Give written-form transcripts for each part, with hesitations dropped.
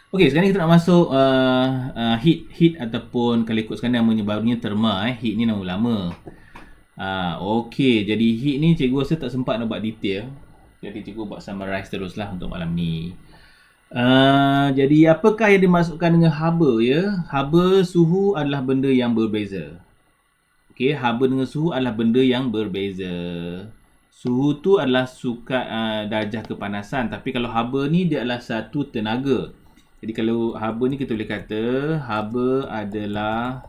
Okey, sekarang kita nak masuk heat ataupun kalau ikut sekarang namanya barunya terma. Heat ni nama lama. Okey, jadi heat ni cikgu rasa tak sempat nak buat detail. Jadi cikgu buat summarize teruslah untuk malam ni. Jadi apakah yang dimasukkan dengan haba ya? Haba suhu adalah benda yang berbeza. Okey, haba dengan suhu adalah benda yang berbeza. Suhu tu adalah darjah kepanasan, tapi kalau haba ni dia adalah satu tenaga. Jadi kalau haba ni kita boleh kata haba adalah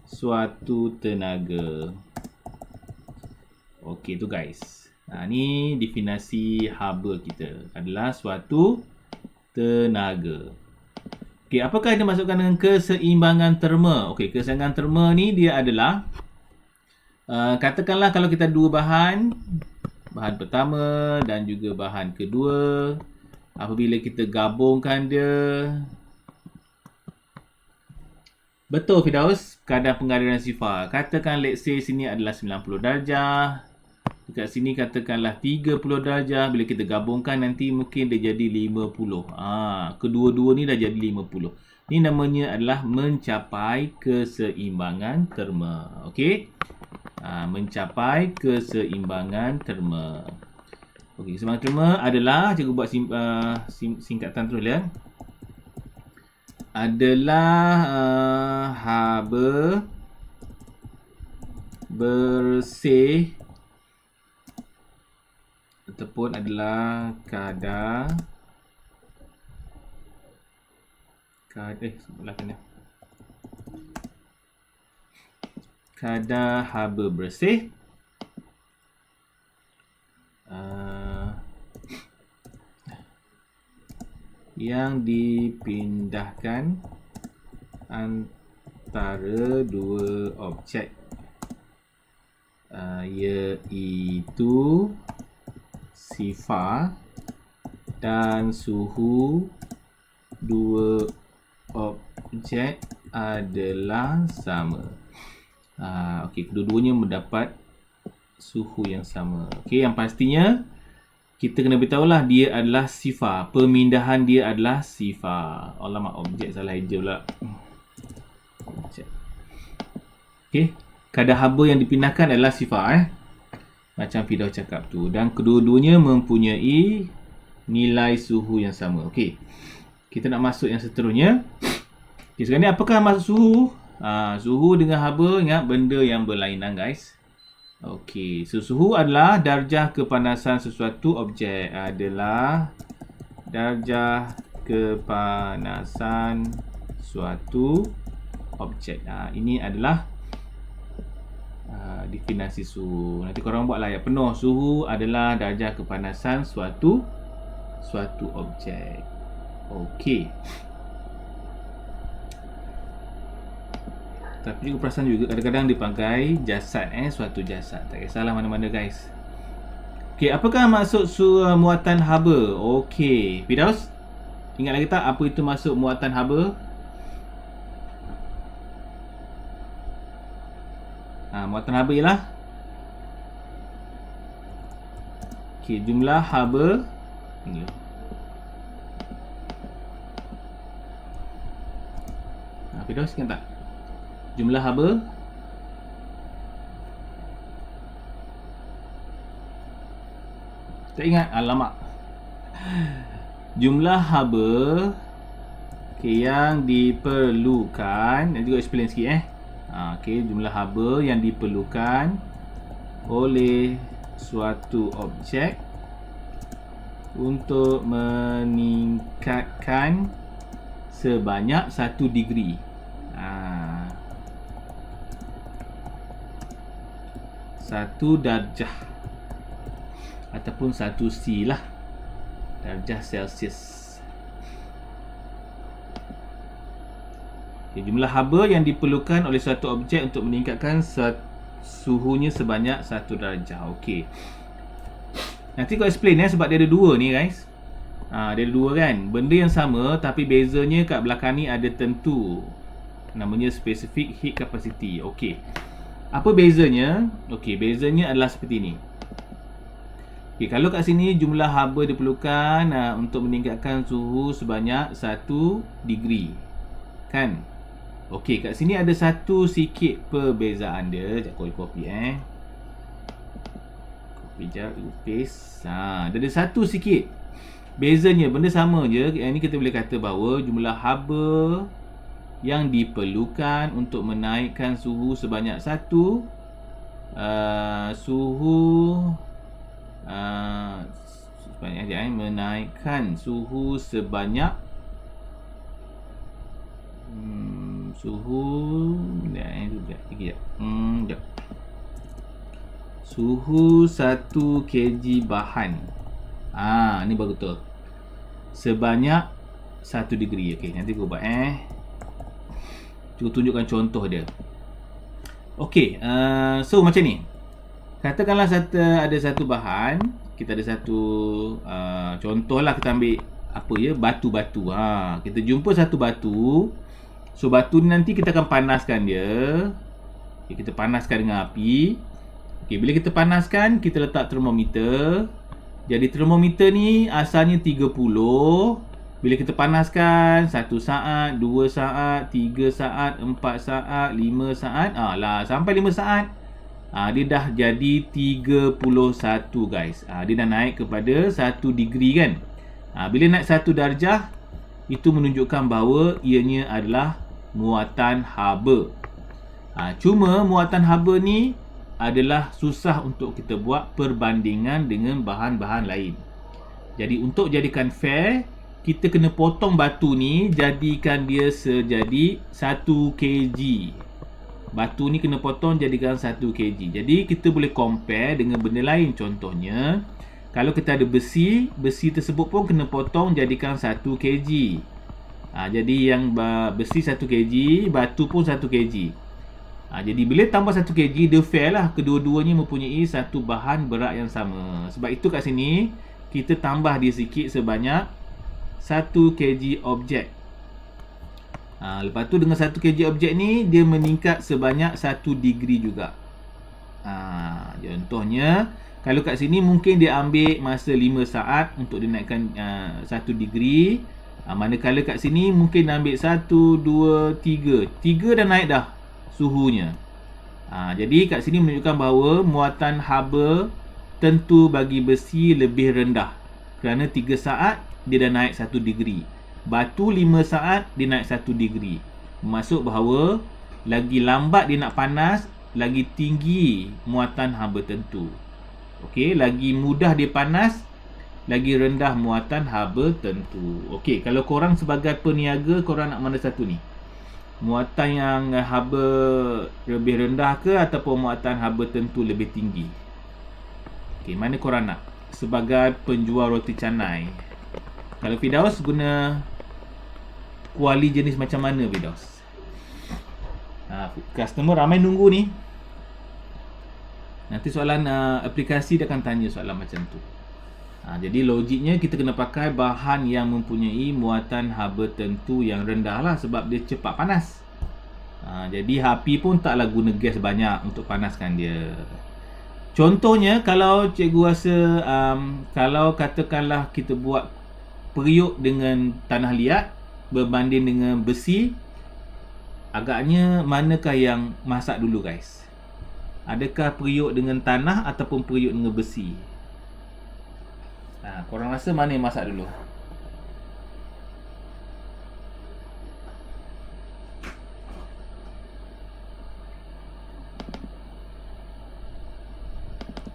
suatu tenaga. Okey tu guys. Ni definisi haba kita adalah suatu tenaga. Okey, apakah yang dimasukkan dengan keseimbangan terma? Okey, keseimbangan terma ni dia adalah katakanlah kalau kita dua bahan pertama dan juga bahan kedua, apabila kita gabungkan dia, betul Firdaus, kadar pengaliran sifar. Katakan let's say sini adalah 90 darjah, dekat sini katakanlah 30 darjah. Bila kita gabungkan nanti mungkin dia jadi 50. Kedua-dua ni dah jadi 50. Ni namanya adalah mencapai keseimbangan terma. Okey, mencapai keseimbangan terma. Okey, keseimbangan terma adalah, cikgu buat singkatan terus ya. Adalah haba bersih ataupun adalah kadar haba bersih yang dipindahkan antara dua objek, iaitu sifar dan suhu dua objek adalah sama. Okey, kedua-duanya mendapat suhu yang sama. Okey, yang pastinya kita kena beritahulah dia adalah sifar. Pemindahan dia adalah sifar. Alamak, objek salah eja pula. Objek. Okey, kadar haba yang dipindahkan adalah sifar macam Firdaus cakap tu, dan kedua-duanya mempunyai nilai suhu yang sama. Okey, kita nak masuk yang seterusnya. Okey, sekarang ni apakah maksud suhu? Suhu dengan haba, ingat benda yang berlainan guys. Okey, suhu adalah darjah kepanasan sesuatu objek. Adalah darjah kepanasan suatu objek. Ini adalah definisi suhu. Nanti korang buatlah ayat penuh. Suhu adalah darjah kepanasan suatu objek. Okey. Tapi juga perasan juga kadang-kadang dipakai jasad, suatu jasad. Tak kisahlah mana-mana guys. Okey, apakah maksud muatan haba? Okey, Firdaus, ingat lagi tak apa itu maksud muatan haba? Muatan haba ialah jumlah haba ni. Firdaus ingat tak? Jumlah haba tak ingat? Alamak. Jumlah haba yang diperlukan, nanti juga explain sikit jumlah haba yang diperlukan oleh suatu objek untuk meningkatkan sebanyak 1 degree. 1 darjah ataupun 1 C lah, darjah Celsius. Jumlah haba yang diperlukan oleh suatu objek untuk meningkatkan suhunya sebanyak 1 darjah. Okey, nanti kau explain sebab dia ada dua ni guys. Dia ada dua kan, benda yang sama tapi bezanya kat belakang ni ada tentu, namanya specific heat capacity. Okey, apa bezanya? Okey, bezanya adalah seperti ni. Okey, kalau kat sini jumlah haba diperlukan untuk meningkatkan suhu sebanyak 1 degree. Kan? Okey, kat sini ada satu sikit perbezaan dia. Sekejap copy Copy jap, paste. Dia ada satu sikit. Bezanya benda sama je. Yang ni kita boleh kata bahawa jumlah haba yang diperlukan untuk menaikkan suhu sebanyak satu menaikkan suhu sebanyak suhu 1 kg bahan. Ni baru betul. Sebanyak 1 degree. Okey, nanti aku buat cuba tunjukkan contoh dia. Okey, so macam ni. Katakanlah ada satu bahan, kita ada satu contohlah kita ambil batu-batu. Kita jumpa satu batu. So batu ni nanti kita akan panaskan dia. Okay, kita panaskan dengan api. Okay, bila kita panaskan, kita letak termometer. Jadi termometer ni asalnya 30. Bila kita panaskan 1 saat, 2 saat, 3 saat, 4 saat, 5 saat, sampai 5 saat, dia dah jadi 31 guys. Dia dah naik kepada 1 degree kan. Bila naik 1 darjah, itu menunjukkan bahawa ianya adalah muatan haba. Cuma muatan haba ni adalah susah untuk kita buat perbandingan dengan bahan-bahan lain. Jadi untuk jadikan fair, kita kena potong batu ni, jadikan dia sejadi 1 kg. Batu ni kena potong jadikan 1 kg. Jadi kita boleh compare dengan benda lain. Contohnya, kalau kita ada besi, besi tersebut pun kena potong jadikan 1 kg. Jadi yang besi 1 kg, batu pun 1 kg. Jadi bila tambah 1 kg, dia fair lah. Kedua-duanya mempunyai satu bahan berat yang sama. Sebab itu kat sini, kita tambah dia sikit sebanyak 1 kg objek. Lepas tu dengan 1 kg objek ni, dia meningkat sebanyak 1 degree juga. Contohnya, kalau kat sini mungkin dia ambil masa 5 saat untuk dinaikkan 1 degree. Manakala kat sini mungkin ambil 1, 2, 3. 3 dah naik dah suhunya. Jadi kat sini menunjukkan bahawa muatan haba tentu bagi besi lebih rendah. Kerana 3 saat dia dah naik 1 degree. Batu 5 saat dia naik 1 degree. Maksud bahawa lagi lambat dia nak panas, lagi tinggi muatan haba tentu. Okey, lagi mudah dia panas, lagi rendah muatan haba tentu. Okey, kalau korang sebagai peniaga, korang nak mana satu ni? Muatan yang haba lebih rendah ke ataupun muatan haba tentu lebih tinggi? Okey, mana korang nak? Sebagai penjual roti canai, kalau Firdaus guna kuali jenis macam mana Firdaus? Customer ramai nunggu ni. Nanti soalan aplikasi dia akan tanya soalan macam tu. Jadi logiknya kita kena pakai bahan yang mempunyai muatan haba tentu yang rendah lah, sebab dia cepat panas. Jadi api pun taklah guna gas banyak untuk panaskan dia. Contohnya kalau cikgu rasa kalau katakanlah kita buat periuk dengan tanah liat berbanding dengan besi, agaknya manakah yang masak dulu guys? Adakah periuk dengan tanah ataupun periuk dengan besi? Korang rasa mana yang masak dulu?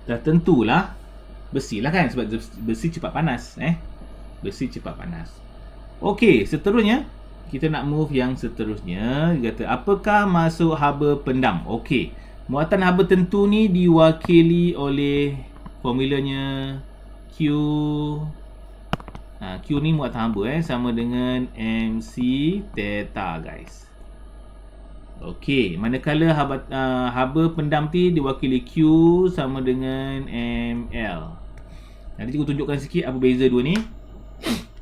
Dah tentulah besi lah kan, sebab besi cepat panas. Besi cepat panas. Okey, seterusnya kita nak move yang seterusnya. Dia kata, apakah masuk haba pendam? Okey, muatan haba tentu ni diwakili oleh formulanya Q. Q ni muatan haba sama dengan MC theta guys. Okey, manakala haba pendam ni diwakili Q sama dengan ML. Nanti aku tunjukkan sikit apa beza dua ni.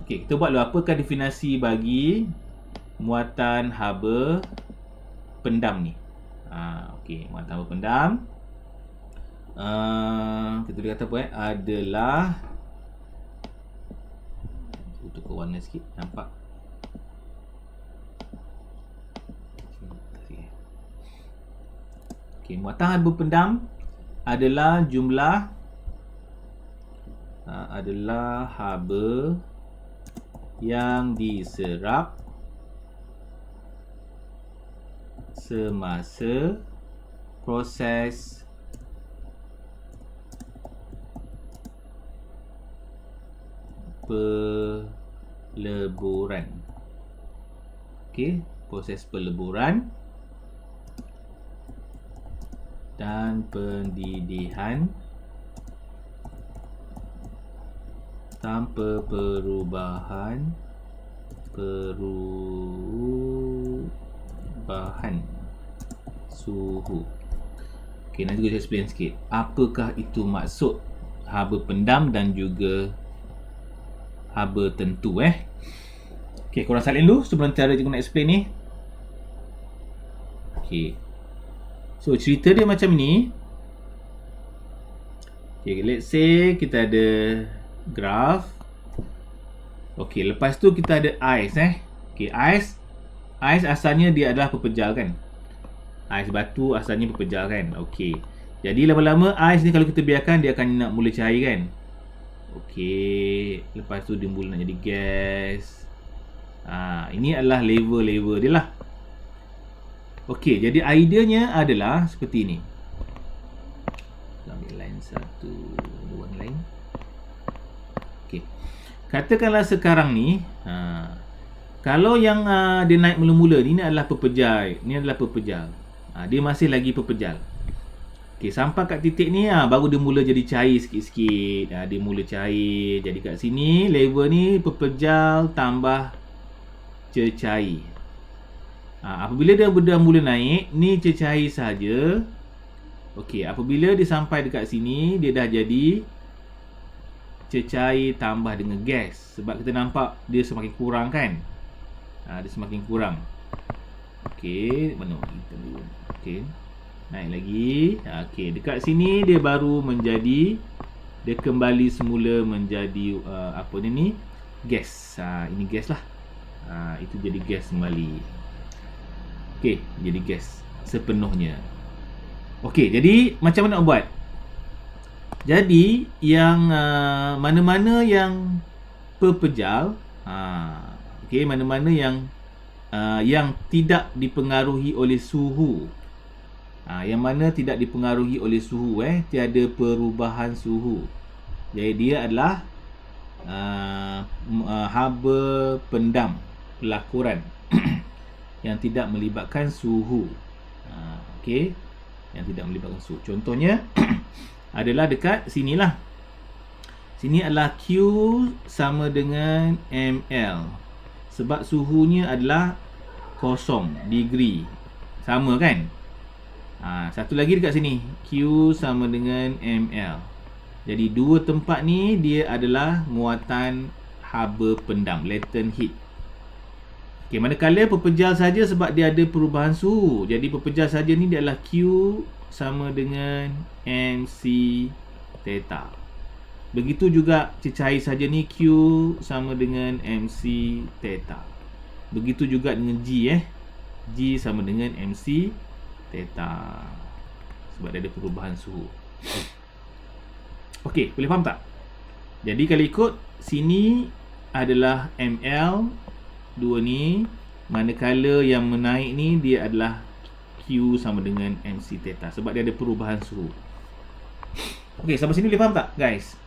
Okey, kita buat dulu apakah definisi bagi muatan haba pendam ni. Okey, muatan haba pendam. kita boleh kata apa adalah, tukar warna sikit, nampak? Okey, muatan haba pendam adalah jumlah adalah haba yang diserap semasa proses peleburan. Okey, proses peleburan dan pendidihan tanpa perubahan suhu. Okey, nanti saya explain sikit. Apakah itu maksud haba pendam dan juga haba tentu Okey, korang salin dulu sebelum cara cikgu nak explain ni. Okey. So, cerita dia macam ni. Okay, let's say kita ada graf. Okay, lepas tu kita ada ais Okay, ais asalnya dia adalah pepejal kan. Ais batu asalnya pepejal kan. Okay, jadi lama-lama ais ni kalau kita biarkan dia akan nak mula cair kan. Okay, lepas tu dia mula nak jadi gas. Ini adalah level-level dia lah. Okey, jadi ideanya adalah seperti ini. Ambil line satu, dua line. Okey. Katakanlah sekarang ni, kalau yang dia naik mula-mula ni adalah pepejal. Ini adalah pepejal. Dia masih lagi pepejal. Okey, sampai kat titik ni baru dia mula jadi cair sikit-sikit. Dia mula cair. Jadi kat sini level ni pepejal tambah cecair. Apabila dia dah mula naik, ni cecair saja. Okey, apabila dia sampai dekat sini, dia dah jadi cecair tambah dengan gas. Sebab kita nampak dia semakin kurang kan. Dia semakin kurang. Okey, mana kita dulu. Okey, naik lagi. Okey, dekat sini dia baru menjadi, dia kembali semula menjadi apa ni, gas. Ini gas lah. Itu jadi gas kembali. Okey, jadi gas sepenuhnya. Okey, jadi macam mana nak buat? Jadi yang mana-mana yang pepejal, okey, mana-mana yang tidak dipengaruhi oleh suhu. Yang mana tidak dipengaruhi oleh suhu, tiada perubahan suhu. Jadi dia adalah haba pendam pelakuran yang tidak melibatkan suhu. Okey, yang tidak melibatkan suhu. Contohnya adalah dekat sinilah. Sini adalah Q sama dengan ml. Sebab suhunya adalah 0 degree. Sama kan? Satu lagi dekat sini, Q sama dengan ml. Jadi dua tempat ni dia adalah muatan haba pendam, latent heat. Okey, manakala pepejal saja sebab dia ada perubahan suhu. Jadi pepejal saja ni dia adalah Q sama dengan mc theta. Begitu juga cecair saja ni Q sama dengan mc theta. Begitu juga dengan G G sama dengan mc theta. Sebab dia ada perubahan suhu. Okey, boleh faham tak? Jadi kalau ikut sini adalah ml, dua ni, manakala yang menaik ni dia adalah Q sama dengan mc theta sebab dia ada perubahan suhu. Okey, sampai sini boleh faham tak guys?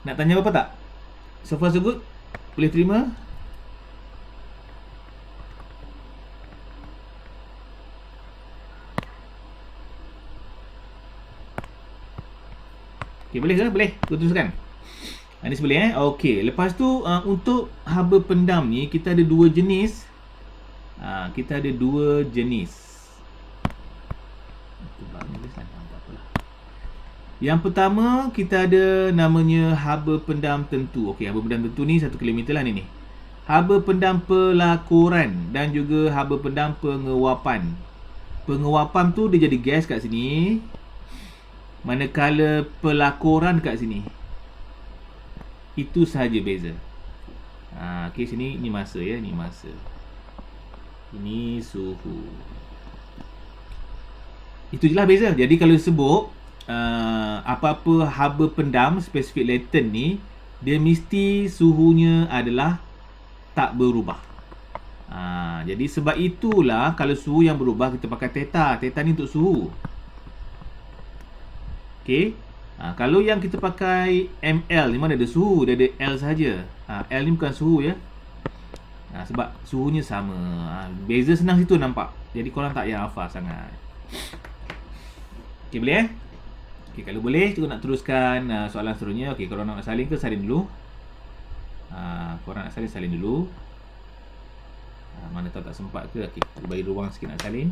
Nak tanya apa tak? So far so good? Boleh terima? Okey, boleh ke? Boleh. Aku teruskan. Ini boleh Okey, lepas tu untuk haba pendam ni kita ada dua jenis. Kita ada dua jenis. Yang pertama kita ada namanya haba pendam tentu. Okey, haba pendam tentu ni 1 km lah ni. Haba pendam pelakuran dan juga haba pendam pengewapan. Pengewapan tu dia jadi gas kat sini. Manakala pelakuran kat sini, itu sahaja beza. Okey, sini ni masa ya, ni masa. Ini suhu. Itu je lah beza. Jadi kalau sebut apa-apa haba pendam spesifik latent ni, dia mesti suhunya adalah tak berubah. Jadi sebab itulah kalau suhu yang berubah kita pakai theta. Theta ni untuk suhu. Okey. Kalau yang kita pakai ml ni mana ada suhu, dia ada L saja. L ni bukan suhu ya. Sebab suhunya sama. Beza senang situ nampak. Jadi korang tak payah hafal sangat. Okey, boleh Okey, kalau boleh cikgu nak teruskan soalan seterusnya. Okey, korang nak salin ke salin dulu? Korang nak salin dulu. Mana tahu tak sempat ke. Okey, kita bagi ruang sikit nak salin.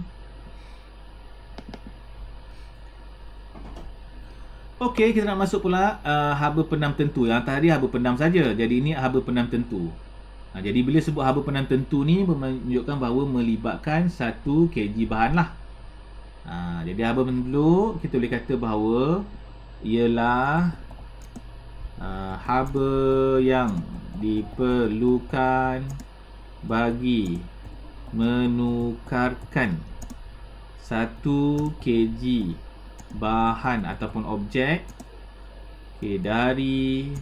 Okey, kita nak masuk pula haba pendam tentu. Yang tadi haba pendam saja. Jadi ini haba pendam tentu. Jadi bila sebut haba pendam tentu ni menunjukkan bahawa melibatkan 1 kg bahan lah. Jadi haba pendam dulu kita boleh kata bahawa ialah haba yang diperlukan bagi menukarkan 1 kg bahan ataupun objek dari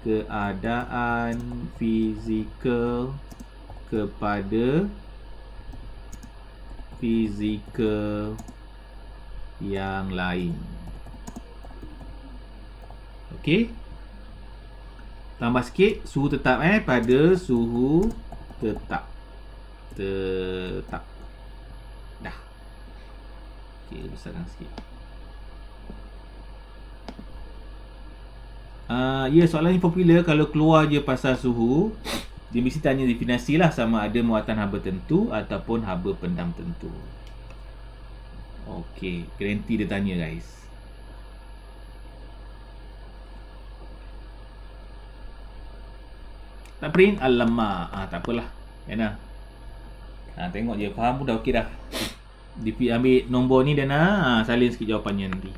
keadaan fizikal kepada fizikal yang lain. Okey. Tambah sikit suhu tetap pada suhu tetap. Dah. Okey, besarkan sikit. Ya, soalan ni popular. Kalau keluar je pasal suhu, dia mesti tanya definisi lah, sama ada muatan haba tentu ataupun haba pendam tentu. Okey, garanti dia tanya guys. Tak print? Alamak. Tak apalah. Yana. Tengok je, faham pun dah okey dah. Ambil nombor ni dan salin sikit jawapannya nanti.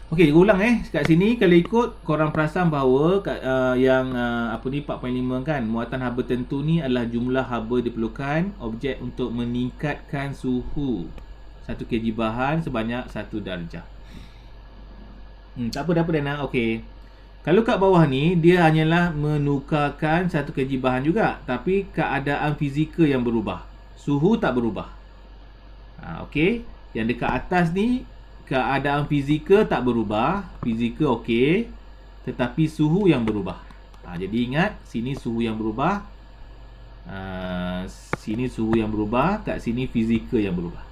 Okey, cikgu ulang kat sini kalau ikut korang perasan bahawa yang apa ni 4.5 kan, muatan haba tentu ni adalah jumlah haba diperlukan objek untuk meningkatkan suhu 1 kg bahan sebanyak 1 darjah. Tak apa Dana. Okey. Kalau kat bawah ni dia hanyalah menukarkan 1 kg bahan juga, tapi keadaan fizikal yang berubah. Suhu tak berubah. Okey. Yang dekat atas ni keadaan fizikal tak berubah. Fizikal okey, tetapi suhu yang berubah. Jadi ingat, sini suhu yang berubah, sini suhu yang berubah, kat sini fizikal yang berubah.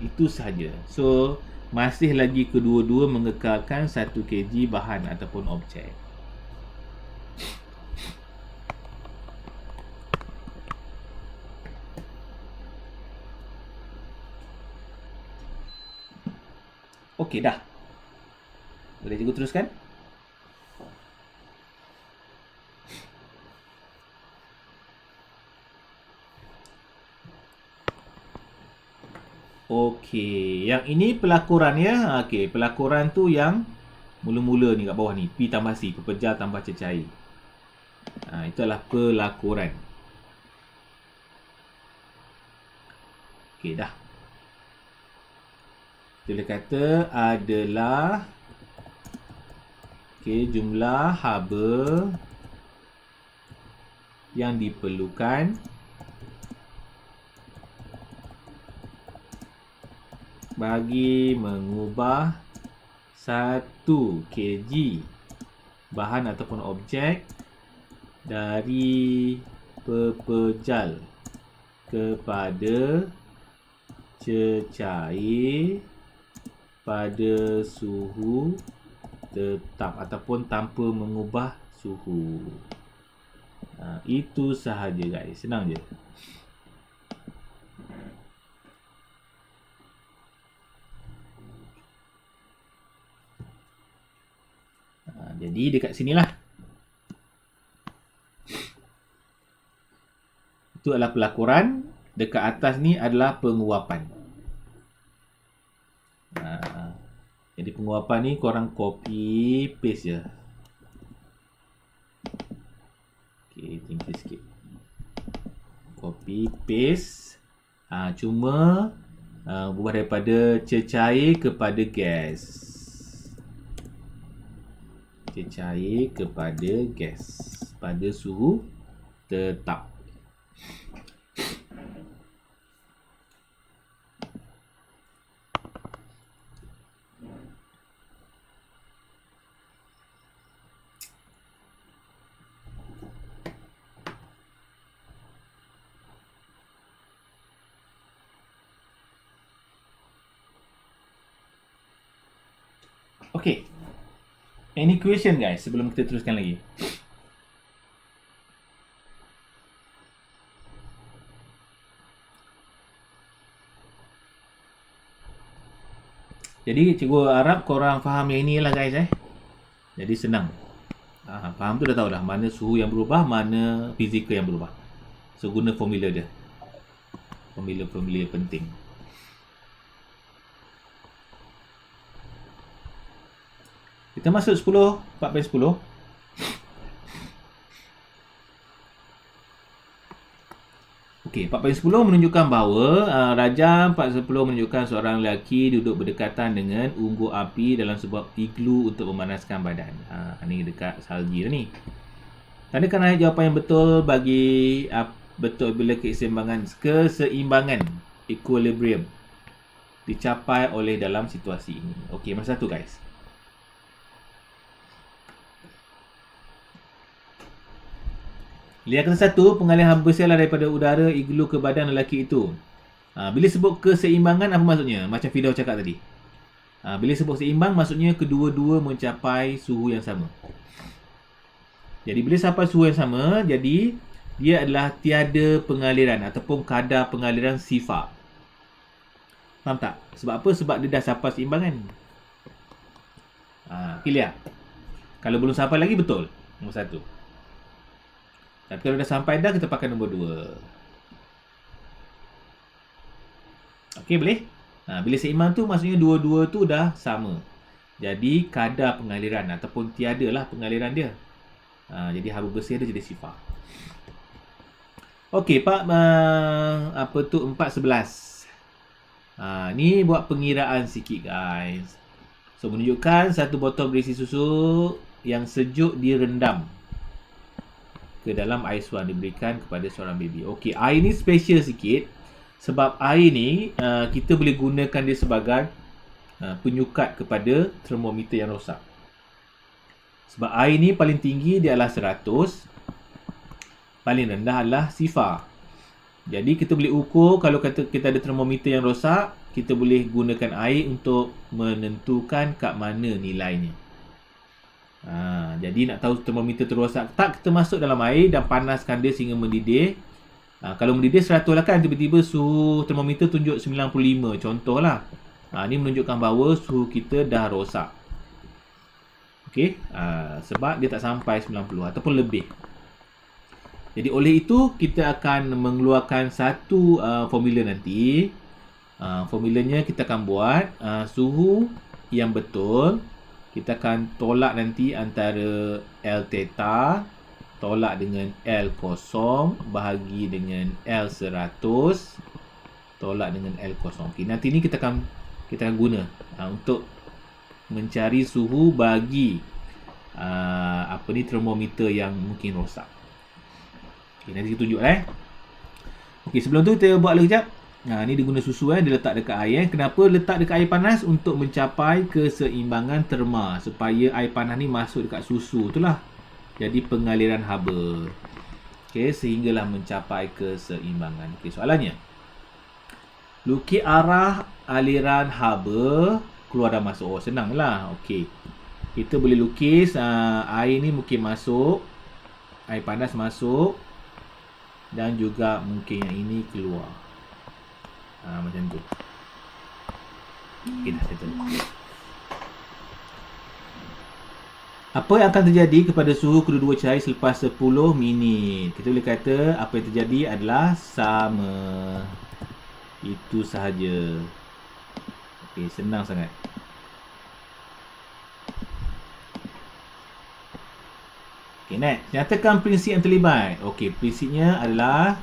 Itu sahaja. So masih lagi kedua-dua mengekalkan 1 kg bahan ataupun objek. Okey dah. Boleh cikgu teruskan? Okey, yang ini pelakuran ya. Okey, pelakuran tu yang mula-mula ni kat bawah ni, P tambah C, pepejal tambah cecair. Itu adalah pelakuran. Okey dah. Kita boleh kata adalah jumlah haba yang diperlukan bagi mengubah 1 kg bahan ataupun objek dari pepejal kepada cecair pada suhu tetap ataupun tanpa mengubah suhu. Itu sahaja guys, senang je. Jadi dekat sinilah. Itu adalah pelakuran. Dekat atas ni adalah penguapan. Jadi penguapan ni korang copy paste je. Okay, tinggi sikit. Copy paste. Cuma ubah daripada cecair kepada gas. Cecair kepada gas pada suhu tetap. Okay. Any question guys sebelum kita teruskan lagi? Jadi cikgu harap korang faham yang ini lah guys Jadi senang. Faham tu dah tahu dah mana suhu yang berubah, mana fizikal yang berubah. So guna formula dia. Formula-formula penting. Kita masuk 10, 4/10. Okey, 4/10 menunjukkan bahawa Rajam 4/10 menunjukkan seorang lelaki duduk berdekatan dengan unggun api dalam sebuah iglu untuk memanaskan badan. Ni dekat salji dah ni. Tandakan ayat jawapan yang betul bagi betul bila keseimbangan equilibrium dicapai oleh dalam situasi ini. Okey, masa satu guys. Lihat kata satu, pengalihan bersialah daripada udara iglu ke badan lelaki itu. Bila sebut keseimbangan, apa maksudnya? Macam Fidaw cakap tadi. Bila sebut seimbang, maksudnya kedua-dua mencapai suhu yang sama. Jadi bila sampai suhu yang sama, jadi dia adalah tiada pengaliran ataupun kadar pengaliran sifar. Faham tak? Sebab apa? Sebab dia dah sampai seimbangan. Pilih lah. Kalau belum sampai lagi, betul. Nombor satu. Tapi kalau dah sampai dah, kita pakai nombor 2. Okey, boleh? Bila seimbang tu, maksudnya dua-dua tu dah sama. Jadi, kadar pengaliran ataupun tiadalah pengaliran dia. Jadi, haba bersih dia jadi sifar. Okey, 4/11. Ni buat pengiraan sikit, guys. So, menunjukkan satu botol berisi susu yang sejuk direndam ke dalam air suam diberikan kepada seorang baby. Okey, air ni special sikit sebab air ni kita boleh gunakan dia sebagai penyukat kepada termometer yang rosak. Sebab air ni paling tinggi dia adalah 100, paling rendah adalah sifar. Jadi kita boleh ukur kalau kata kita ada termometer yang rosak, kita boleh gunakan air untuk menentukan kat mana nilainya. Jadi nak tahu termometer terrosak tak, kita masuk dalam air dan panaskan dia sehingga mendidih. Kalau mendidih 100 lah kan, tiba-tiba suhu termometer tunjuk 95 contohlah. Ni menunjukkan bahawa suhu kita dah rosak. Okey, sebab dia tak sampai 90 ataupun lebih. Jadi oleh itu kita akan mengeluarkan satu formula nanti. Formulanya kita akan buat suhu yang betul. Kita akan tolak nanti antara L theta, tolak dengan L kosong, bahagi dengan L 100, tolak dengan L kosong. Okay, nanti ni kita akan guna untuk mencari suhu bagi termometer yang mungkin rosak. Okay, nanti kita tunjuk Okay, sebelum tu kita buat lagi sekejap. Ni dia guna susu dia letak dekat air. Kenapa letak dekat air panas? Untuk mencapai keseimbangan terma, supaya air panas ni masuk dekat susu itulah. Jadi pengaliran haba. Okey, sehinggalah mencapai keseimbangan. Okey, soalannya. Lukis arah aliran haba keluar dan masuk. Senanglah. Okey. Kita boleh lukis air ni mungkin masuk, air panas masuk, dan juga mungkin yang ini keluar. Macam tu. Okay, dah settle. Apa yang akan terjadi kepada suhu kedua-dua cair selepas 10 minit? Kita boleh kata apa yang terjadi adalah sama. Itu sahaja. Okey, senang sangat. Okay, next. Nyatakan prinsip yang terlibat. Okay, prinsipnya adalah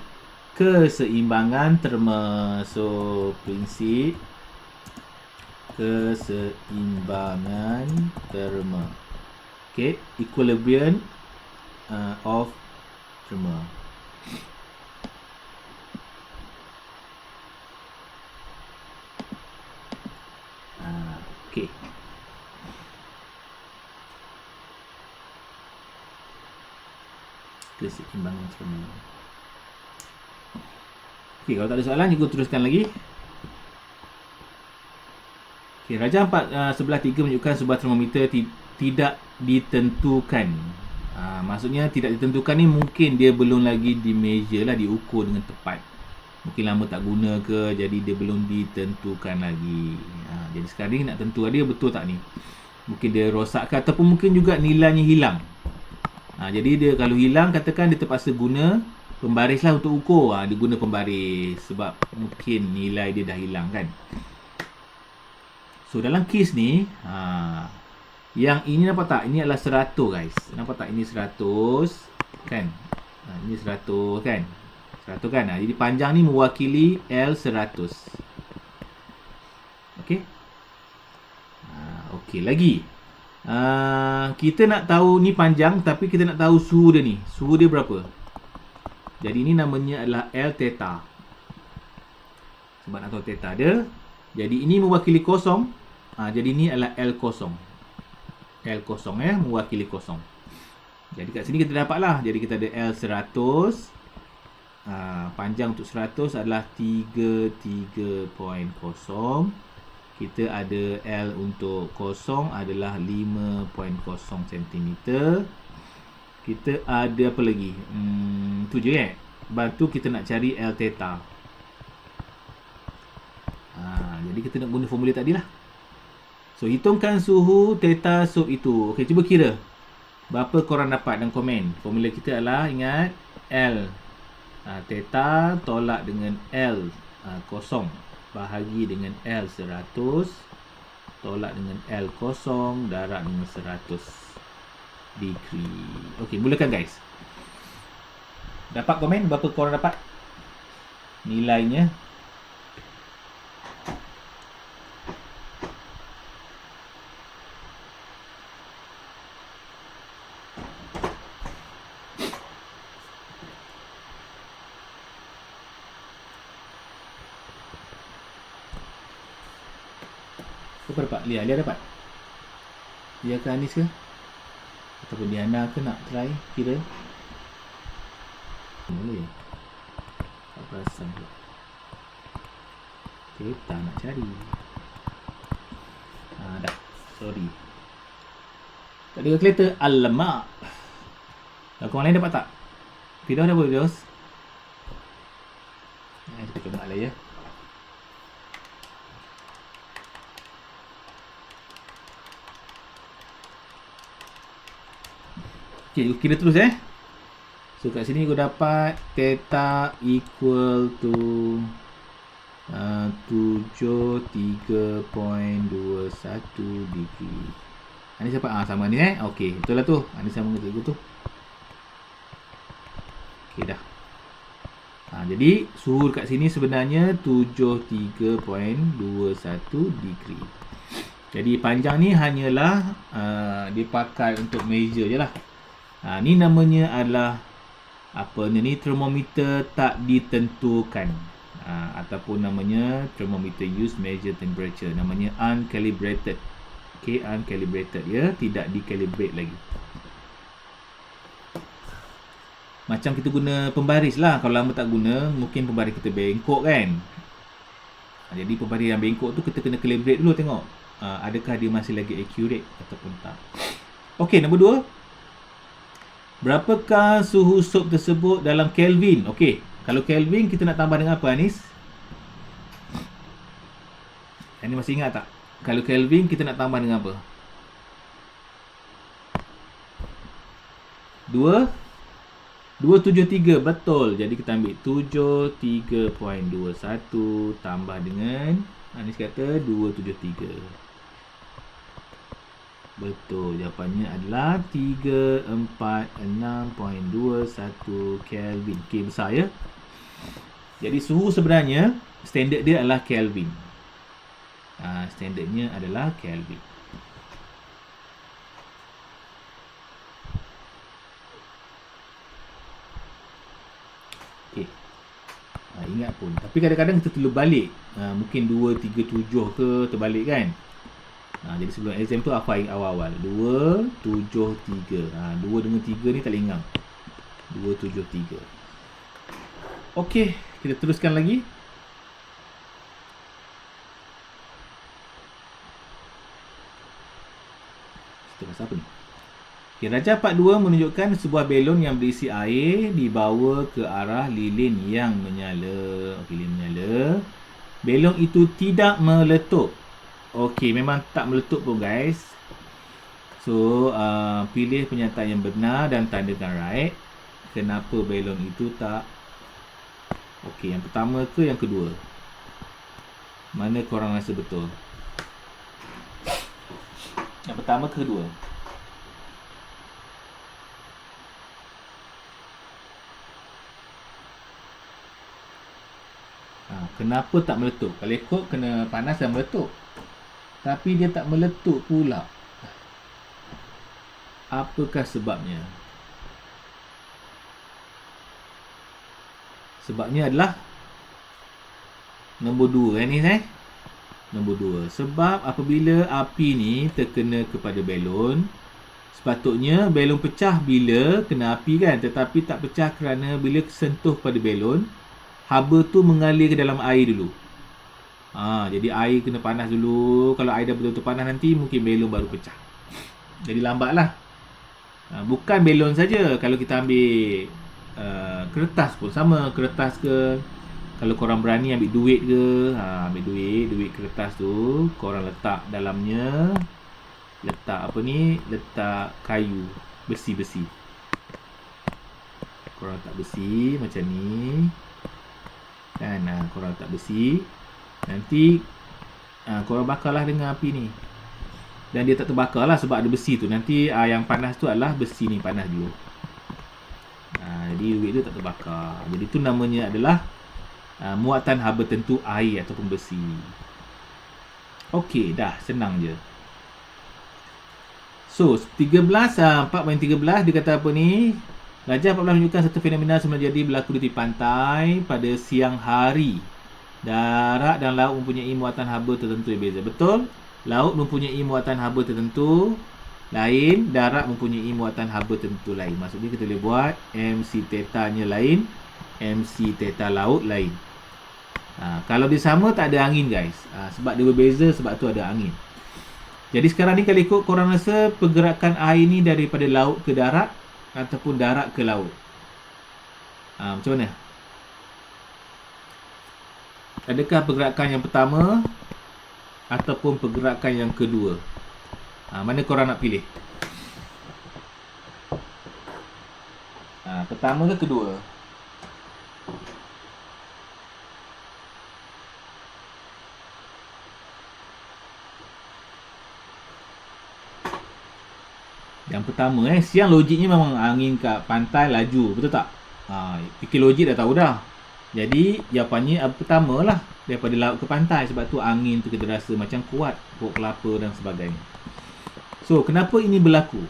keseimbangan terma. So, prinsip keseimbangan terma. Okay, equilibrium of terma. Okay. Keseimbangan terma. Okay, kalau tak ada soalan, cikgu teruskan lagi. Okay, Rajah 4 sebelah 3 menunjukkan sebuah termometer tidak ditentukan. Maksudnya tidak ditentukan ni mungkin dia belum lagi di measure lah, diukur dengan tepat. Mungkin lama tak guna ke, jadi dia belum ditentukan lagi. Jadi sekarang ni nak tentu dia betul tak ni. Mungkin dia rosak ke, ataupun mungkin juga nilainya hilang. Jadi dia kalau hilang, katakan dia terpaksa guna pembaris lah untuk ukur. Dia guna pembaris sebab mungkin nilai dia dah hilang kan. So dalam kes ni, yang ini nampak tak? Ini adalah 100 guys. Nampak tak? Ini 100 kan? Ini 100 kan? 100 kan? Jadi panjang ni mewakili L100. Okey. Okey, lagi. Kita nak tahu ni panjang, tapi kita nak tahu suhu dia ni. Suhu dia berapa? Jadi ini namanya adalah L theta. Sebab nak tahu theta dia. Jadi ini mewakili kosong. Jadi ini adalah L kosong. L kosong mewakili kosong. Jadi kat sini kita dapat lah. Jadi kita ada L100. Panjang untuk 100 adalah 33.0. Kita ada L untuk kosong adalah 5.0 cm. Kita ada apa lagi? Tu je Bantu kita nak cari L theta. Jadi kita nak guna formula tadi lah. So, hitungkan suhu theta sub itu. Okey, cuba kira. Berapa korang dapat dalam komen? Formula kita adalah, ingat, L theta tolak dengan L kosong bahagi dengan L100 tolak dengan L kosong darab dengan 100 degree. Okey, mulakan guys. Dapat komen? Berapa korang dapat nilainya? Siapa dapat? Lia dapat? Lia ke Anis ke? Ataupun Diana ke nak try kira? Boleh. Tak perasan tu. Kita nak cari. Dah. Sorry. Tak ada kalkulator. Alamak. Korang lain dapat tak? Tidak ada boleh, Dos? Kita coba lah ya. Okay, kira terus So kat sini aku dapat theta equal to 73.21 degree. Ini siapa? Sama ni Okey, betul lah tu. Ini sama dengan tu. Okey dah. Jadi suhu kat sini sebenarnya 73.21 degree. Jadi panjang ni hanyalah dipakai untuk measure je lah. Ni namanya adalah ni termometer tak ditentukan. Ataupun namanya thermometer use measure temperature. Namanya uncalibrated. Okay, uncalibrated ya, tidak dicalibrate lagi. Macam kita guna pembaris lah. Kalau lama tak guna, mungkin pembaris kita bengkok kan. Jadi pembaris yang bengkok tu kita kena calibrate dulu, tengok adakah dia masih lagi accurate ataupun tak. Okey, nombor 2. Berapakah suhu sup tersebut dalam Kelvin? Okey, kalau Kelvin kita nak tambah dengan apa, Anis? Ini masih ingat tak? Kalau Kelvin kita nak tambah dengan apa? 273, betul. Jadi kita ambil 73.21 tambah dengan, Anis kata 273. Betul, jawapannya adalah 346.21 Kelvin. K besar ya. Jadi suhu sebenarnya standard dia adalah Kelvin. Standardnya adalah Kelvin. Okay. Ingat pun. Tapi kadang-kadang kita perlu balik. Mungkin 237 ke terbalik kan. Jadi sebelum exam tu apa awal-awal 273. 2 dengan 3 ni tak lengang. 273. Okey, kita teruskan lagi. Kita pasal apa ni? Okay, Rajah part 2 menunjukkan sebuah belon yang berisi air dibawa ke arah lilin yang menyala. Okey, lilin menyala. Belon itu tidak meletup. Okey, memang tak meletup pun guys. So, pilih pernyataan yang benar dan tandakan right. Kenapa belon itu tak? Okey, yang pertama ke yang kedua? Mana korang rasa betul? Yang pertama ke kedua? Kenapa tak meletup? Kalau ikut kena panas dan meletup. Tapi dia tak meletup pula. Apakah sebabnya? Sebabnya adalah nombor 2 ni Nombor 2. Sebab apabila api ni terkena kepada belon, sepatutnya belon pecah bila kena api kan, tetapi tak pecah kerana bila sentuh pada belon, haba tu mengalir ke dalam air dulu. Jadi air kena panas dulu. Kalau air dah betul-betul panas nanti, mungkin belon baru pecah. Jadi lambatlah. Bukan belon saja. Kalau kita ambil kertas pun sama. Kertas ke, kalau korang berani ambil duit ke, ambil duit kertas tu, korang letak dalamnya, letak kayu, besi. Korang letak besi macam ni kan. Korang letak besi, nanti korang bakarlah dengan api ni. Dan dia tak terbakar lah sebab ada besi tu. Nanti yang panas tu adalah besi ni panas dulu. Jadi duit tu tak terbakar. Jadi tu namanya adalah muatan haba tentu air ataupun besi. Okey, dah senang je. So, 4.13 dia kata apa ni? Rajah 14 menunjukkan satu fenomena semula jadi berlaku di tepi pantai pada siang hari. Darat dan laut mempunyai muatan haba tertentu yang beza. Betul? Laut mempunyai muatan haba tertentu lain, darat mempunyai muatan haba tertentu lain. Maksudnya kita boleh buat MC theta-nya lain, MC theta laut lain. Kalau dia sama tak ada angin guys. Sebab dia berbeza, sebab tu ada angin. Jadi sekarang ni kalau ikut korang rasa pergerakan air ni daripada laut ke darat ataupun darat ke laut, macam mana? Adakah pergerakan yang pertama ataupun pergerakan yang kedua? Mana korang nak pilih? Pertama ke kedua? Yang pertama siang logiknya memang angin kat pantai laju, betul tak? Fikir logik dah tahu dah. Jadi jawapannya pertama lah, daripada laut ke pantai. Sebab tu angin tu kita rasa macam kuat, pokok kelapa dan sebagainya. So kenapa ini berlaku?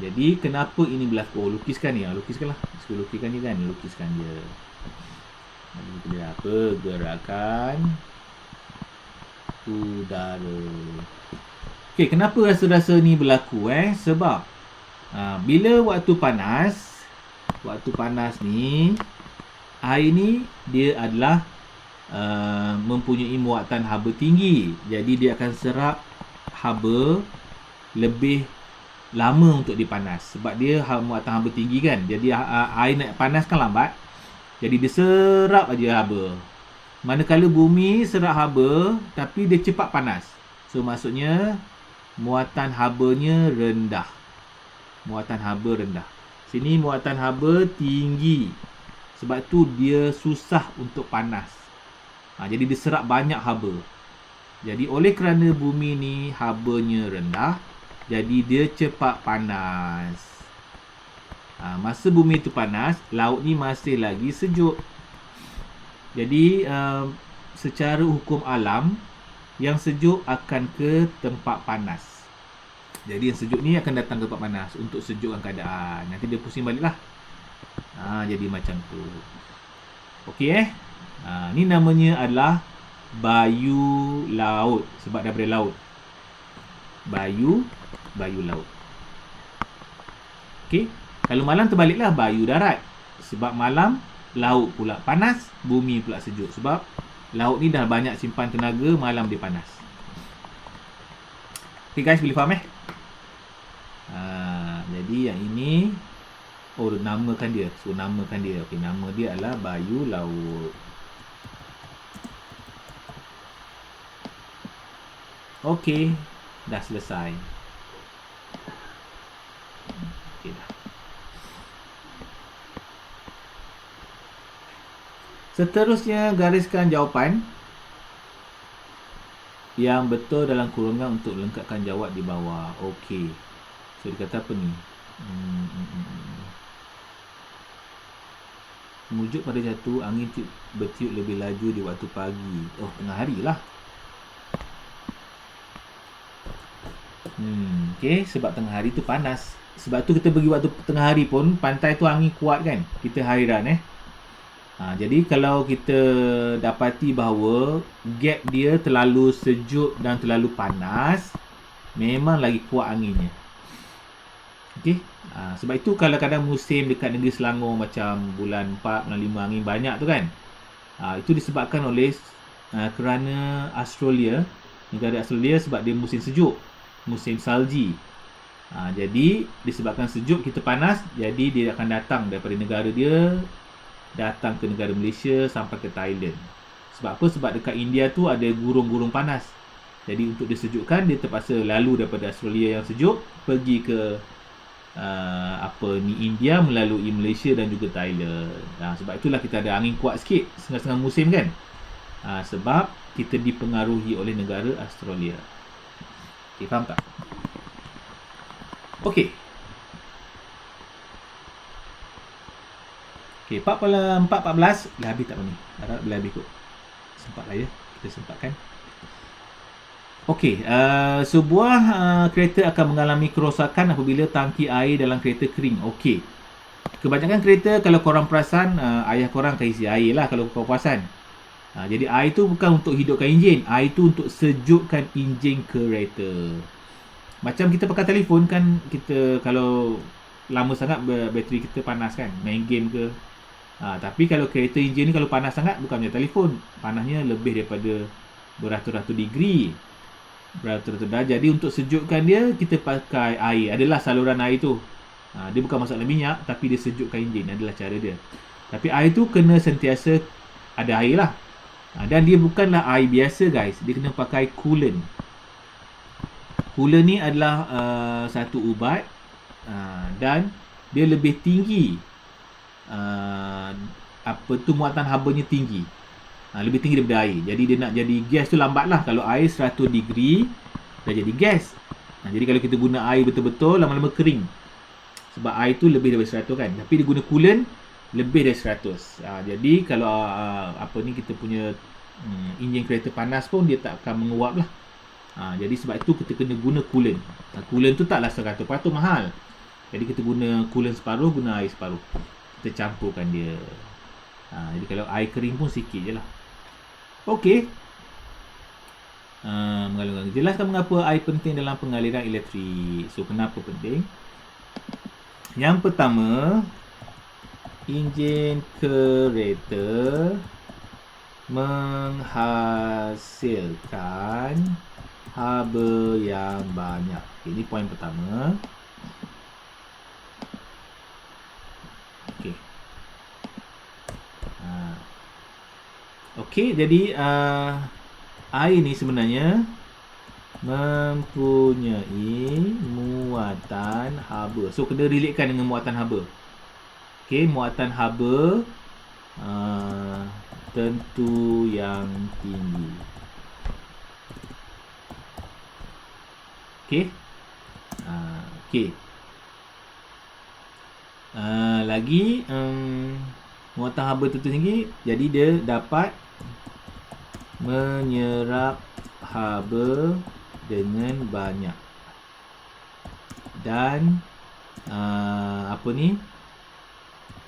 Jadi kenapa ini berlaku? Lukiskan ni, lukiskanlah. Suka lukiskan ni kan, lukiskan dia. Jadi kita lihat pergerakan udara. Okey, kenapa rasa-rasa ni berlaku Sebab bila waktu panas ni, air ni dia adalah mempunyai muatan haba tinggi. Jadi dia akan serap haba lebih lama untuk dipanas. Sebab dia muatan haba tinggi kan. Jadi air nak panas kan lambat. Jadi dia serap aja haba. Manakala bumi serap haba tapi dia cepat panas. So maksudnya muatan habanya rendah. Muatan haba rendah. Sini muatan haba tinggi. Sebab tu dia susah untuk panas. Jadi dia serap banyak haba. Jadi oleh kerana bumi ni habanya rendah, jadi dia cepat panas. Masa bumi tu panas, laut ni masih lagi sejuk. Jadi secara hukum alam, yang sejuk akan ke tempat panas. Jadi yang sejuk ni akan datang ke tempat panas untuk sejukkan keadaan. Nanti dia pusing balik lah. Jadi macam tu. Okey ni namanya adalah bayu laut. Sebab daripada laut. Bayu laut. Okey. Kalau malam terbaliklah bayu darat. Sebab malam laut pula panas, bumi pula sejuk. Sebab laut ni dah banyak simpan tenaga, malam dia panas. Okay guys, boleh faham jadi yang ini namakan dia. So namakan dia. Okay, nama dia adalah bayu laut. Okay, dah selesai. Okay dah. Seterusnya, gariskan jawapan yang betul dalam kurungan untuk lengkapkan jawab di bawah. Okey. So dia kata apa ni? Merujuk pada satu, angin bertiup lebih laju di waktu pagi. Tengah hari lah. Okey, sebab tengah hari tu panas. Sebab tu kita pergi waktu tengah hari pun, pantai tu angin kuat kan? Kita hairan jadi kalau kita dapati bahawa gap dia terlalu sejuk dan terlalu panas, memang lagi kuat anginnya. Okey. Sebab itu kadang-kadang musim dekat negeri Selangor macam bulan 4, bulan 5 angin banyak tu kan. Itu disebabkan oleh kerana Australia, negara Australia sebab dia musim sejuk, musim salji. Jadi disebabkan sejuk kita panas, jadi dia akan datang daripada negara dia datang ke negara Malaysia sampai ke Thailand. Sebab apa? Sebab dekat India tu ada gurun-gurun panas. Jadi untuk disejukkan, dia terpaksa lalu daripada Australia yang sejuk pergi ke India melalui Malaysia dan juga Thailand. Sebab itulah kita ada angin kuat sikit setengah-setengah musim kan. Sebab kita dipengaruhi oleh negara Australia. Okay, faham tak? Okey. Okey, 4.14 dah habis tak ni? Harap dah habis kot. Sempat lah ya. Kita sempatkan. Okey, sebuah kereta akan mengalami kerosakan apabila tangki air dalam kereta kering. Okey. Kebanyakan kereta kalau korang perasan, ayah korang akan isi air lah kalau korang perasan. Jadi air tu bukan untuk hidupkan enjin. Air tu untuk sejukkan enjin kereta. Macam kita pakai telefon kan, kita kalau lama sangat bateri kita panas kan, main game ke. Tapi kalau kereta enjin ni kalau panas sangat, bukan macam telefon. Panasnya lebih daripada beratus-ratus degree, beratus-ratus darjah. Jadi untuk sejukkan dia, kita pakai air. Adalah saluran air tu. Dia bukan masuk dalam minyak, tapi dia sejukkan enjin. Adalah cara dia. Tapi air tu kena sentiasa ada air lah. Dan dia bukanlah air biasa guys. Dia kena pakai coolant. Coolant ni adalah satu ubat. Dan dia lebih tinggi. Muatan habanya tinggi. Lebih tinggi daripada air. Jadi dia nak jadi gas tu lambat lah. Kalau air 100 degree dah jadi gas. Jadi kalau kita guna air betul-betul, lama-lama kering. Sebab air tu lebih daripada 100 kan. Tapi dia guna coolant lebih dari 100. Jadi kalau kita punya enjin kereta panas pun dia tak akan menguap lah. Jadi sebab itu kita kena guna coolant. Coolant tu taklah 100% mahal. Jadi kita guna coolant separuh, guna air separuh. Kita campurkan dia. Jadi kalau air kering pun sikit je lah. Okey. Jelaskan mengapa air penting dalam pengaliran elektrik. So kenapa penting? Yang pertama, enjin kereta menghasilkan haba yang banyak. Ini poin pertama. Okey, jadi air ni sebenarnya mempunyai muatan haba. So kena relatekan dengan muatan haba. Okey, muatan haba tentu yang tinggi. Okey. Okey. Lagi muatan haba tertentu tinggi, jadi dia dapat menyerap haba dengan banyak dan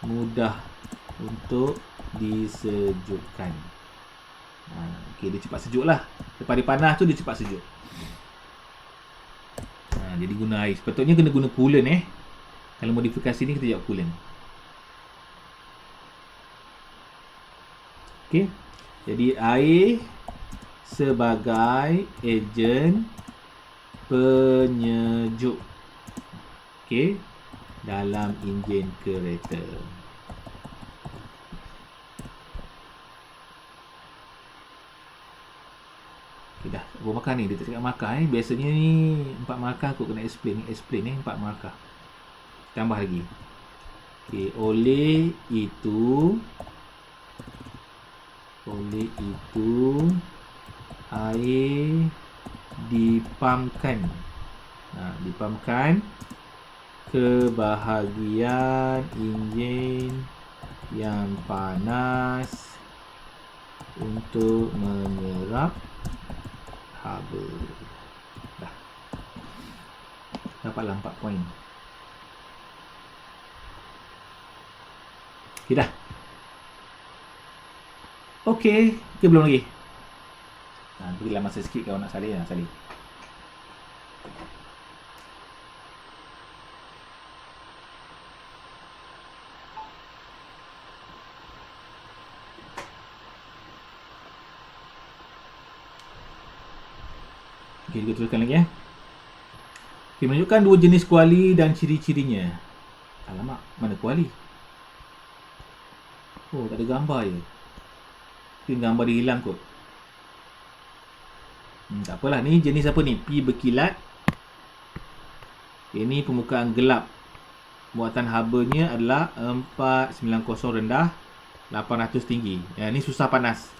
mudah untuk disejukkan. Okey, dia cepat sejuk lah. Lepas dia panas tu dia cepat sejuk. Jadi guna air. Sepatutnya kena guna coolant Kalau modifikasi ni kita jawab coolant. Okey. Jadi air sebagai ejen penyejuk. Okey. Dalam enjin kereta. Okay, dah berapa markah ni? Dia tak cakap markah Biasanya ni 4 markah aku kena explain 4 markah. Tambah lagi. Okay, oleh itu air dipampkan. Dipampkan ke bahagian enjin yang panas untuk menyerap haba. Dah. Dapatlah 4 poin. Okey dah. Okey, ke belum lagi? Berilah masa sikit kalau nak salin. Okey, kita teruskan lagi Okey, menunjukkan 2 jenis kuali dan ciri-cirinya. Alamak, mana kuali? Oh, tak ada gambar je. Mungkin gambar dia hilang kot. Tak apalah, ni jenis apa ni? P berkilat. Ini permukaan gelap. Muatan habanya adalah 490 rendah, 800 tinggi. Ni susah panas.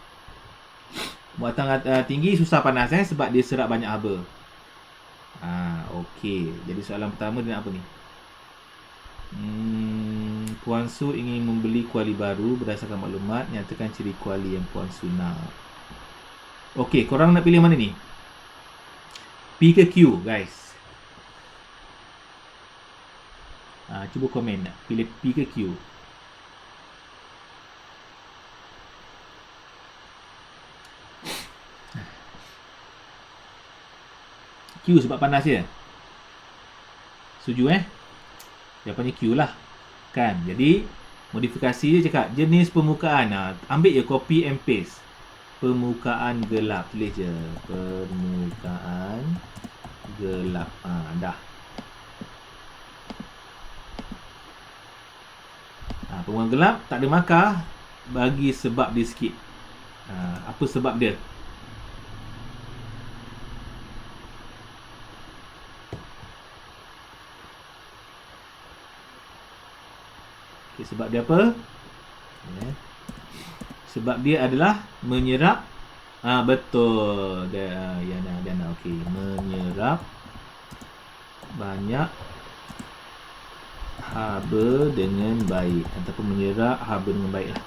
Muatan tinggi susah panas sebab dia serap banyak haba. Okey. Jadi soalan pertama dia nak apa ni? Puan Su ingin membeli kuali baru. Berdasarkan maklumat, nyatakan ciri kuali yang Puan Su nak. Okey, korang nak pilih mana ni? P ke Q, guys? Cuba komen nak pilih P ke Q. Q sebab panas je. Setuju Jawapannya Q lah. Kan? Jadi modifikasi dia cakap jenis permukaan. Ambil je copy and paste. Permukaan gelap. Tulis je. Permukaan gelap. Dah. Permukaan gelap tak ada markah. Bagi sebab dia sikit. Apa sebab dia? Sebab dia apa? Sebab dia adalah menyerap. Betul. Dana. Okey. Menyerap banyak haba dengan baik. Ataupun menyerap haba dengan baik lah.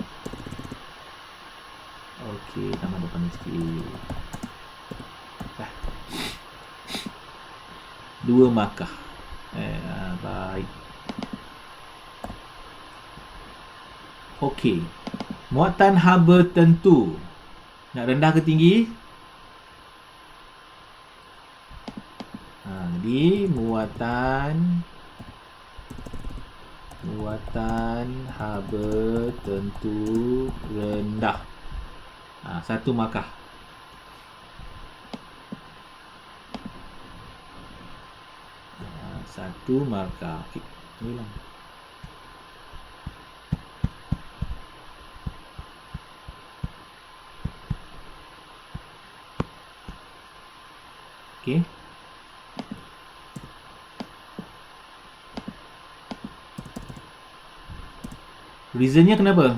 Okey. Tambah depan sikit. 2 markah. Baik. Okey. Muatan haba tentu. Nak rendah ke tinggi? Jadi muatan haba tentu rendah. 1 markah. Satu markah. Okey. Hilang. Okey. Reasonnya kenapa?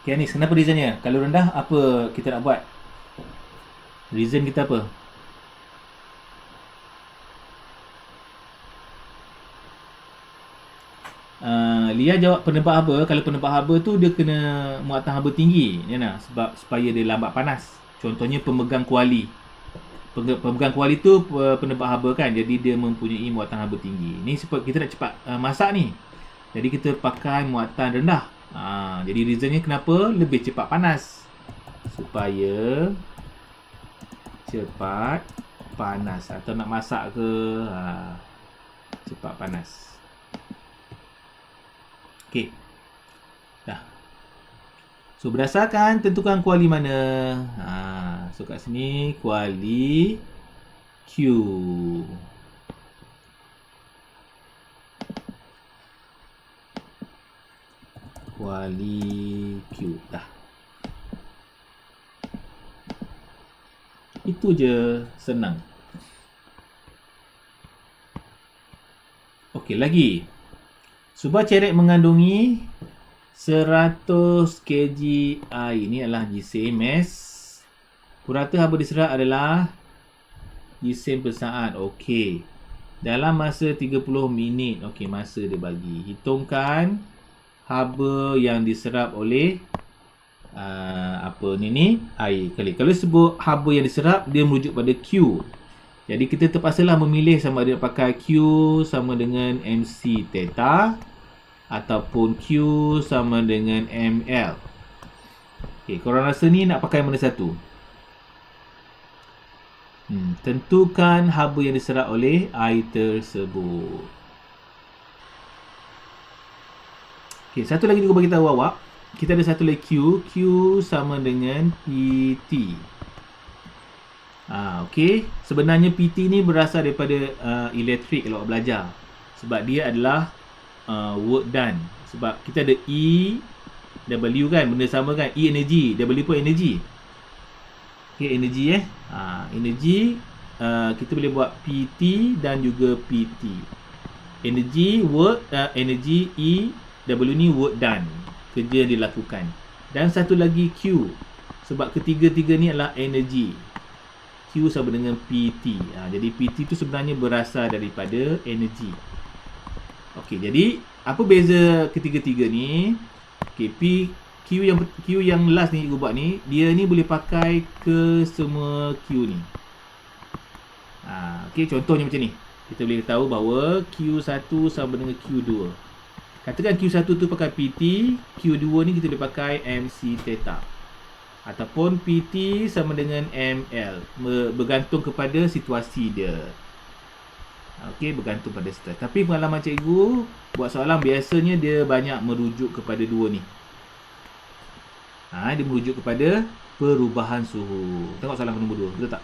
Okay, Anis, kenapa reasonnya? Kalau rendah, apa kita nak buat? Reason kita apa? Lia jawab penerbang haba. Kalau penerbang haba tu dia kena muatan haba tinggi, ya nah, sebab supaya dia lambat panas. Contohnya pemegang kuali. Pemegang kuali tu penerbang haba kan, jadi dia mempunyai muatan haba tinggi. Ni sebab kita nak cepat masak ni. Jadi kita pakai muatan rendah. Jadi reasonnya kenapa lebih cepat panas. Supaya cepat panas. Atau nak masak ke, cepat panas. Okey. Dah. So berdasarkan tentukan kuali mana. So kat sini kuali Q. Kuali Q. Dah. Itu je, senang. Okey, lagi. Subah cerek mengandungi 100 kg air. Ini adalah GCMS. Purata haba diserap adalah GCM per saat. Okey. Dalam masa 30 minit. Okey, masa dia bagi. Hitungkan haba yang diserap oleh air. Kalau sebut haba yang diserap, dia merujuk pada Q. Jadi kita terpaksalah memilih sama ada pakai Q sama dengan MC theta ataupun Q sama dengan ML. Okey, korang rasa ni nak pakai mana satu? Tentukan haba yang diserap oleh air tersebut. Okey, satu lagi juga bagi tahu awak. Kita ada satu lagi Q. Q sama dengan PT. Okey, sebenarnya PT ni berasal daripada elektrik kalau awak belajar. Sebab dia adalah work done. Sebab kita ada E, W kan, benda sama kan. E energy, W pun energy. Okey, energy energy kita boleh buat PT dan juga PT. Energy, work, energy, E, W ni work done, kerja yang dilakukan. Dan satu lagi Q. Sebab ketiga-tiga ni adalah energy. Q sama dengan PT. Jadi PT tu sebenarnya berasal daripada energy. Okey, jadi apa beza ketiga-tiga ni? Okey, Q yang last ni cikgu buat ni, dia ni boleh pakai ke semua Q ni. Okey, contohnya macam ni. Kita boleh tahu bahawa Q1 sama dengan Q2. Katakan Q1 tu pakai PT, Q2 ni kita boleh pakai MC theta. Ataupun PT sama dengan ML, bergantung kepada situasi dia. Okey, bergantung pada situasi. Tapi pengalaman cikgu buat soalan biasanya dia banyak merujuk kepada dua ni. Dia merujuk kepada perubahan suhu. Tengok soalan nombor 2, betul tak?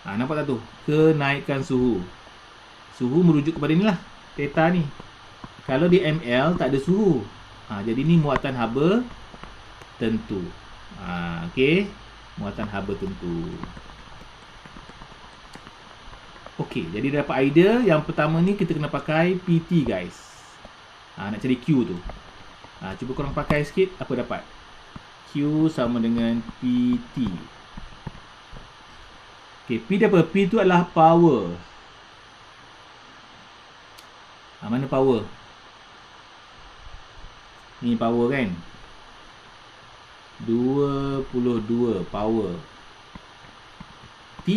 Nampak tak tu? Kenaikan suhu. Suhu merujuk kepada inilah, theta ni. Kalau di ML tak ada suhu. Jadi ni muatan haba tentu. Okey, muatan haba tentu. Okey, jadi dapat idea. Yang pertama ni kita kena pakai PT guys. Nak cari Q tu. Cuba korang pakai sikit, apa dapat? Q sama dengan PT. Okey, P dia apa? P tu adalah power. Mana power? Ni power kan? 22 power. T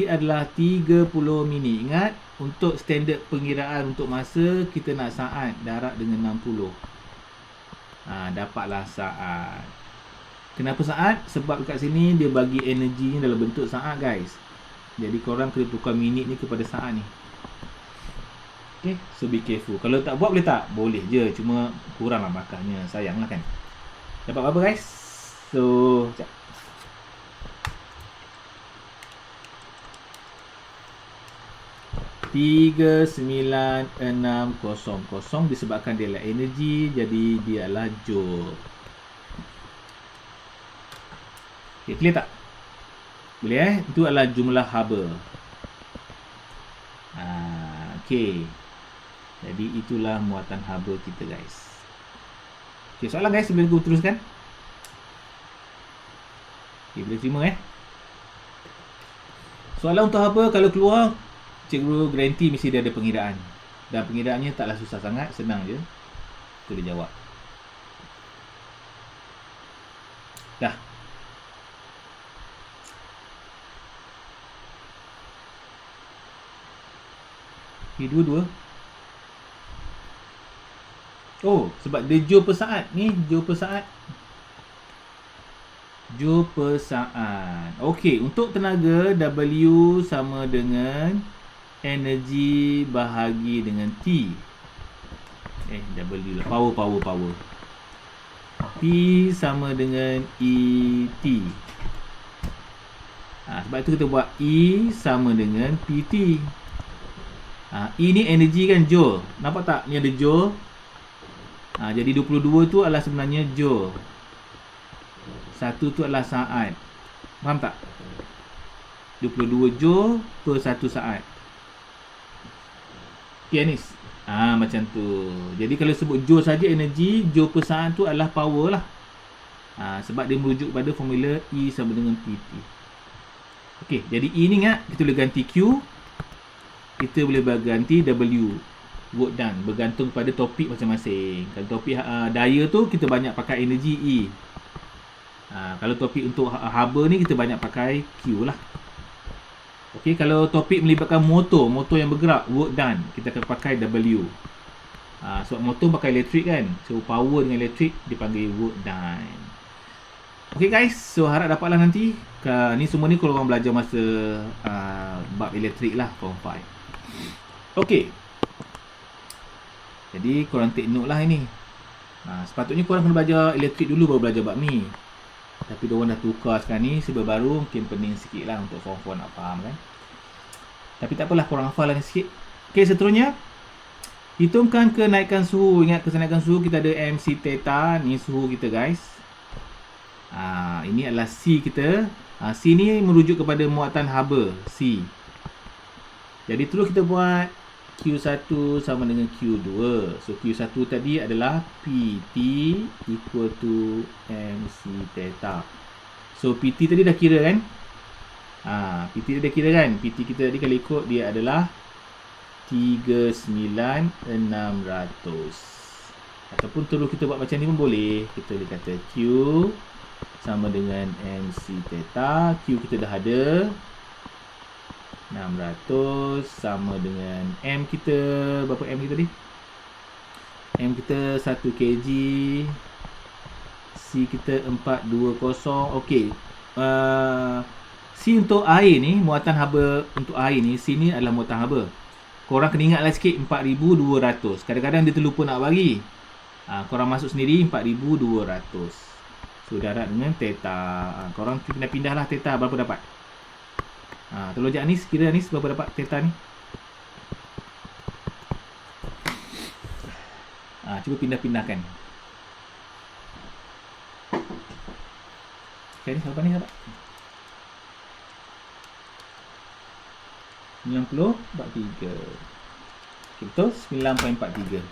adalah 30 minit. Ingat, untuk standard pengiraan untuk masa, kita nak saat darab dengan 60. Dapatlah saat. Kenapa saat? Sebab kat sini dia bagi energi dalam bentuk saat guys. Jadi korang kena tukar minit ni kepada saat ni. Okay, so be careful. Kalau tak buat boleh tak? Boleh je, cuma kurang lah markahnya. Sayang lah kan. Dapat apa guys? So, sekejap. (39,600) disebabkan dia adalah energi, jadi dia adalah joule. Okay, clear tak? Boleh Itu adalah jumlah haba. Okay. Jadi itulah muatan haba kita guys. Okay, soalan guys sebelum aku teruskan. Okay, boleh terima Soalan untuk haba kalau keluar, cikgu garanti mesti dia ada pengiraan. Dan pengiraannya taklah susah sangat, senang je. Kita boleh jawab. Dah. Okay, dua-dua. Oh, sebab dia joule per saat. Ni, joule per saat. Joule per saat. Okey, untuk tenaga, W sama dengan energi bahagi dengan T. W lah. Power. P sama dengan ET. Sebab itu kita buat E sama dengan PT. E ni energi kan, joule. Nampak tak? Ni ada joule. Jadi 22 tu adalah sebenarnya joule. 1 tu adalah saat. Faham tak? 22 joule per 1 saat. Okay, Anis? Macam tu. Jadi kalau sebut joule saja energi, joule per saat tu adalah power lah. Sebab dia merujuk pada formula E sama dengan PT. Okay, jadi E ni ingat, kita boleh ganti Q. Kita boleh ganti W, work done, bergantung pada topik masing-masing. Kalau topik daya tu kita banyak pakai energi E. Kalau topik untuk haba ni kita banyak pakai Q lah. Okey, kalau topik melibatkan motor yang bergerak, work done, kita akan pakai W. Sebab motor pakai elektrik kan, so power dengan elektrik dipanggil work done. Okey guys, so harap dapatlah nanti. Ni semua ni kalau orang belajar masa bab elektrik lah, form 5. Okey. Jadi korang take note lah ini. Sepatutnya korang kena belajar elektrik dulu baru belajar bab ni. Tapi diorang dah tukar sekarang ni, serba baru, mungkin pening sikit lah untuk form 4 nak faham kan. Tapi tak apalah, korang hafal lah sikit. Okey, seterusnya hitungkan kenaikan suhu. Ingat kenaikan suhu kita ada MC theta. Ni suhu kita guys. Ini adalah C kita. C ni merujuk kepada muatan haba C. Jadi terus kita buat Q1 sama dengan Q2. So Q1 tadi adalah PT equal to MC theta. So PT tadi dah kira kan? PT dah kira kan? PT kita tadi kalau ikut dia adalah 39,600. Ataupun terus kita buat macam ni pun boleh. Kita boleh kata Q sama dengan MC theta. Q kita dah ada 600 sama dengan M kita. Berapa M kita tadi? M kita 1 kg. C kita 420. Okey. C untuk air ni, muatan haba untuk air ni, C ni adalah muatan haba. Korang kena ingatlah sikit 4,200. Kadang-kadang dia terlupa nak bagi. Korang masuk sendiri 4,200. So darab dengan theta. Korang pindah-pindah lah theta berapa dapat. Tolong je Anis, kira Anis berapa dapat theta ni. Cuba pindah-pindahkan. Okay, ni berapa ni dapat? 90/3. Okay, betul? 9.43.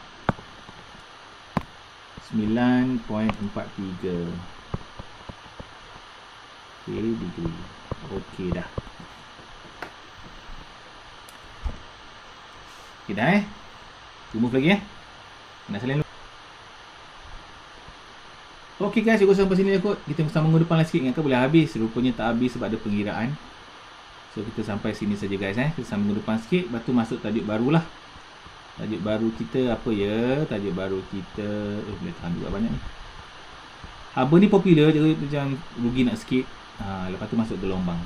9.43. Okay, degree. Okay dah. Okay dah Remove lagi nak salin dulu. Okay guys, cikgu sampai sini kot. Kita bersama minggu depan lah sikit. Ingatkan boleh habis. Rupanya tak habis sebab ada pengiraan. So kita sampai sini saja guys. Kita sama minggu depan sikit. Lepas tu masuk tajuk baru lah. Tajuk baru kita apa ya? Tajuk baru kita boleh tahan juga banyak ni. Haba ni popular. Jadi jangan rugi nak skip. Lepas tu masuk gelombang.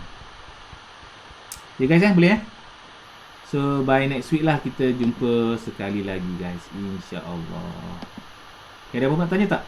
Okay guys boleh So by next week lah kita jumpa sekali lagi guys, insya-Allah. Okay, ada apa nak tanya tak?